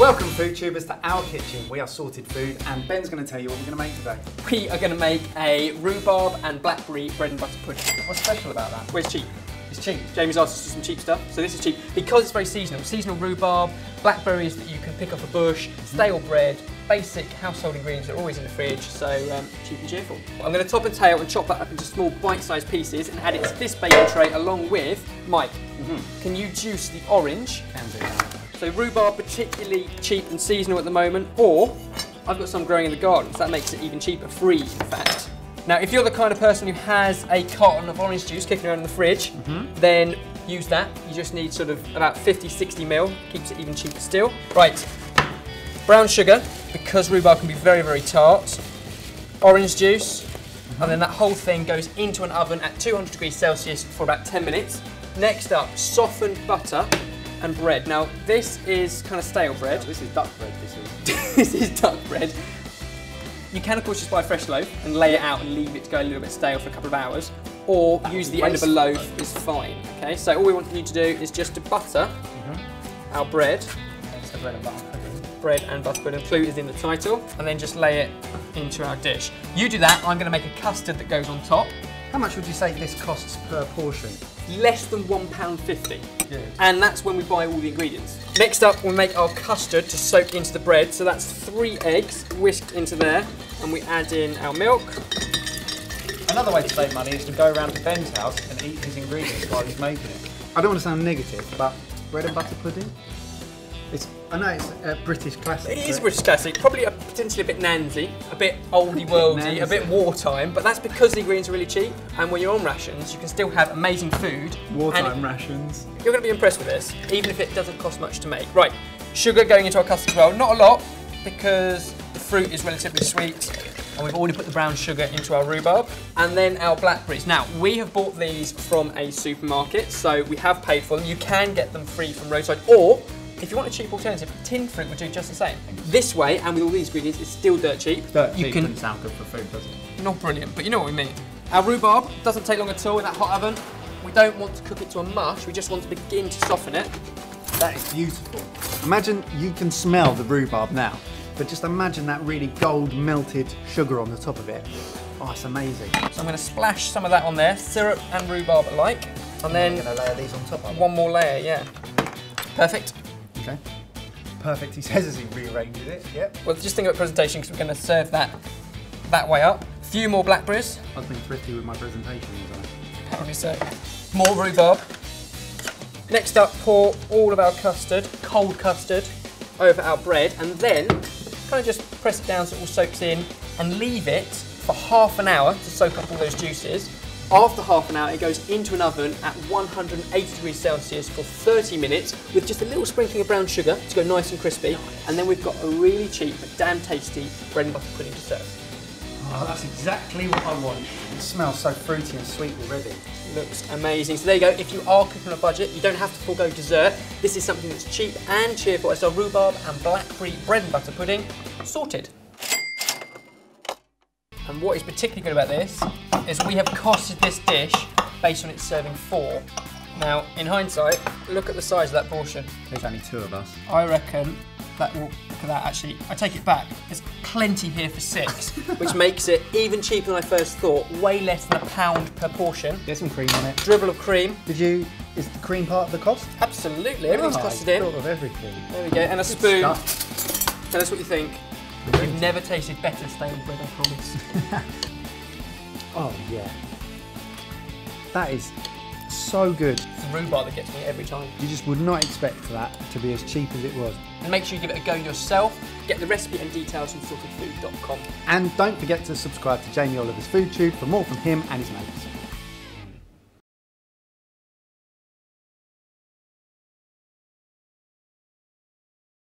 Welcome food tubers to our kitchen. We are sorted food and Ben's going to tell you what we're going to make today. We are going to make a rhubarb and blackberry bread and butter pudding. What's special about that? Well, it's cheap. It's cheap. Jamie's asked us for some cheap stuff, so this is cheap. Because it's very seasonal. Seasonal rhubarb, blackberries that you can pick off a bush, stale bread, basic household ingredients that are always in the fridge, so cheap and cheerful. I'm going to top and tail and chop that up into small bite-sized pieces and add it to this baking tray along with, Mike, can you juice the orange? Can do that. So rhubarb particularly cheap and seasonal at the moment, or I've got some growing in the garden, so that makes it even cheaper, free in fact. Now if you're the kind of person who has a carton of orange juice kicking around in the fridge, then use that. You just need sort of about 50-60 ml, keeps it even cheaper still. Right, brown sugar, because rhubarb can be very, very tart. Orange juice, and then that whole thing goes into an oven at 200 degrees Celsius for about 10 minutes. Next up, softened butter and bread. Now this is kind of stale bread. Oh, this is duck bread, this is. This is duck bread. You can of course just buy a fresh loaf and lay it out and leave it to go a little bit stale for a couple of hours, or use the end of a loaf is fine. Okay, so all we want you to do is just to butter our bread. So bread and butter pudding. Bread and butter pudding, clue is in the title, and then just lay it into our dish. You do that, I'm going to make a custard that goes on top. How much would you say this costs per portion? Less than £1.50. Good. And that's when we buy all the ingredients. Next up, we'll make our custard to soak into the bread. So that's 3 eggs whisked into there, and we add in our milk. Another way to save money is to go around to Ben's house and eat his ingredients while he's making it. I don't want to sound negative, but bread and butter pudding? I know it's a British classic. It is a British classic, probably potentially a bit nansy, a bit oldie worldy, a bit wartime, but that's because the ingredients are really cheap, and when you're on rations, you can still have amazing food. Wartime rations. You're going to be impressed with this, even if it doesn't cost much to make. Right, sugar going into our custard as well, not a lot, because the fruit is relatively sweet, and we've already put the brown sugar into our rhubarb, and then our blackberries. Now, we have bought these from a supermarket, so we have paid for them. You can get them free from roadside, or if you want a cheap alternative, tinned fruit would do just the same. This way, and with all these ingredients, it's still dirt cheap. Dirt cheap doesn't sound good for food, does it? Not brilliant, but you know what we mean. Our rhubarb doesn't take long at all in that hot oven. We don't want to cook it to a mush, we just want to begin to soften it. That is beautiful. Imagine you can smell the rhubarb now, but just imagine that really gold melted sugar on the top of it. Oh, it's amazing. So I'm going to splash some of that on there, syrup and rhubarb alike, and then I'm going to layer these on top of it. One more layer, yeah. Perfect. Okay. Perfect, he says as he rearranges it, yep. Well, just think about presentation, because we're going to serve that way up. A few more blackberries. I've been thrifty with my presentation, haven't I? Apparently so. More rhubarb. Next up, pour all of our custard, cold custard, over our bread, and then kind of just press it down so it all soaks in, and leave it for half an hour to soak up all those juices. After half an hour, it goes into an oven at 180 degrees Celsius for 30 minutes with just a little sprinkling of brown sugar to go nice and crispy. And then we've got a really cheap but damn tasty bread and butter pudding to serve. Oh, that's exactly what I want. It smells so fruity and sweet already. Looks amazing. So there you go. If you are cooking on a budget, you don't have to forego dessert. This is something that's cheap and cheerful. It's our rhubarb and blackberry bread and butter pudding sorted. And what is particularly good about this is we have costed this dish based on its serving 4. Now, in hindsight, look at the size of that portion. There's only 2 of us. I reckon that will, look at that actually, I take it back, there's plenty here for 6, which makes it even cheaper than I first thought, way less than £1 per portion. Get some cream on it. Dribble of cream. Is the cream part of the cost? Absolutely, everything's costed in. Thought of everything. There we go, and a spoon. Stuff. Tell us what you think. You've never tasted better stale bread, I promise. Oh yeah. That is so good. It's the rhubarb that gets me every time. You just would not expect that to be as cheap as it was. And make sure you give it a go yourself. Get the recipe and details from sortedfood.com. And don't forget to subscribe to Jamie Oliver's Food Tube for more from him and his mates.